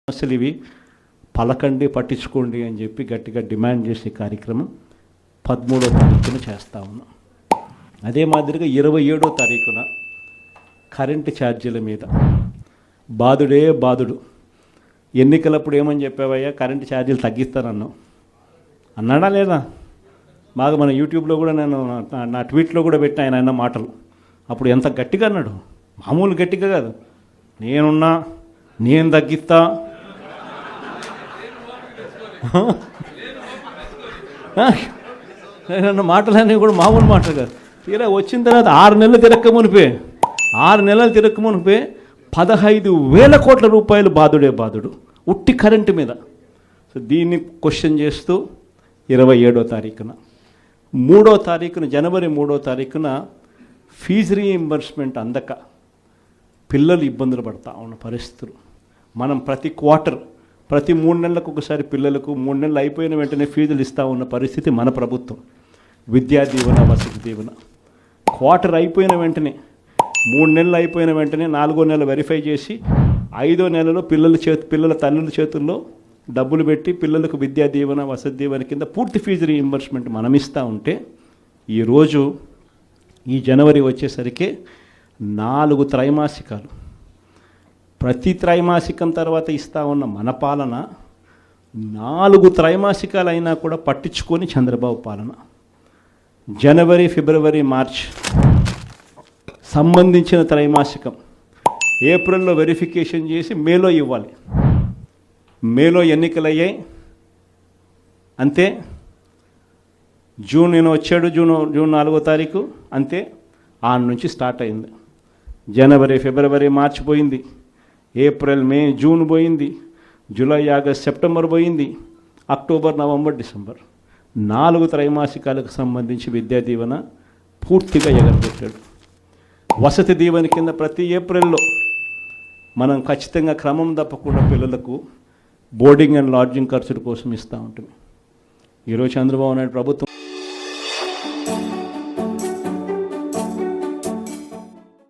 సమస్యలు ఇవి పలకండి పట్టించుకోండి అని చెప్పి గట్టిగా డిమాండ్ చేసే కార్యక్రమం 13వ తారీఖున చేస్తూ ఉన్నాం. అదే మాదిరిగా 27వ తారీఖున కరెంటు ఛార్జీల మీద బాధుడే బాధుడు. ఎన్నికలప్పుడు ఏమని చెప్పావయ్యా, కరెంటు ఛార్జీలు తగ్గిస్తానన్నావు అన్నాడా లేదా? బాగా మన యూట్యూబ్లో కూడా నేను నా ట్వీట్లో కూడా పెట్టిన ఆయన అన్న మాటలు. అప్పుడు ఎంత గట్టిగా అన్నాడు, మామూలు గట్టిగా కాదు. నేను తగ్గిస్తా, అన్న మాటలన్నీ కూడా మామూలు మాటలు కాదు. తీరా వచ్చిన తర్వాత 6 నెలలు తిరక్క మునిపే 15,000 కోట్ల రూపాయలు బాధుడే బాధుడు ఉట్టి కరెంటు మీద. సో దీన్ని క్వశ్చన్ చేస్తూ 27వ తారీఖున 3వ తారీఖున జనవరి 3వ తారీఖున ఫీజు రీయింబర్స్మెంట్ అందక పిల్లలు ఇబ్బందులు పడతా ఉన్న పరిస్థితులు. మనం ప్రతి 3 నెలలకు ఒకసారి పిల్లలకు 3 నెలలు అయిపోయిన వెంటనే ఫీజులు ఇస్తూ ఉన్న పరిస్థితి మన ప్రభుత్వం. విద్యా దీవెన, వసతి దీవెన క్వార్టర్ అయిపోయిన వెంటనే 3 నెలలు అయిపోయిన వెంటనే 4వ నెల వెరిఫై చేసి 5వ నెలలో పిల్లల తల్లుల చేతుల్లో డబ్బులు పెట్టి పిల్లలకు విద్యా దీవెన, వసతి దీవెన కింద పూర్తి ఫీజు రీయింబర్స్మెంట్ మనం ఇస్తూ ఉంటే ఈరోజు ఈ జనవరి వచ్చేసరికి 4 త్రైమాసికాలు, ప్రతి త్రైమాసికం తర్వాత ఇస్తూ ఉన్న మన పాలన 4 త్రైమాసికాలు అయినా కూడా పట్టించుకొని చంద్రబాబు పాలన. జనవరి, ఫిబ్రవరి, మార్చ్ సంబంధించిన త్రైమాసికం ఏప్రిల్లో వెరిఫికేషన్ చేసి మేలో ఇవ్వాలి. మేలో ఎన్నికలు అయ్యాయి అంతే. జూన్ వచ్చాడు, జూన్ 4వ తారీఖు అంతే. ఆ నుంచి స్టార్ట్ అయింది. జనవరి, ఫిబ్రవరి, మార్చ్ పోయింది, ఏప్రిల్, మే, జూన్ పోయింది, జూలై, ఆగస్ట్, సెప్టెంబర్ పోయింది, అక్టోబర్, నవంబర్, డిసెంబర్ 4 త్రైమాసికాలకు సంబంధించి విద్యా దీవెన పూర్తిగా ఎగరగొట్టాడు. వసతి దీవెన కింద ప్రతి ఏప్రిల్లో మనం ఖచ్చితంగా క్రమం తప్పకుండా పిల్లలకు బోర్డింగ్ అండ్ లాడ్జింగ్ ఖర్చుల కోసం ఇస్తూ ఉంటుంది. ఈరోజు చంద్రబాబు నాయుడు ప్రభుత్వం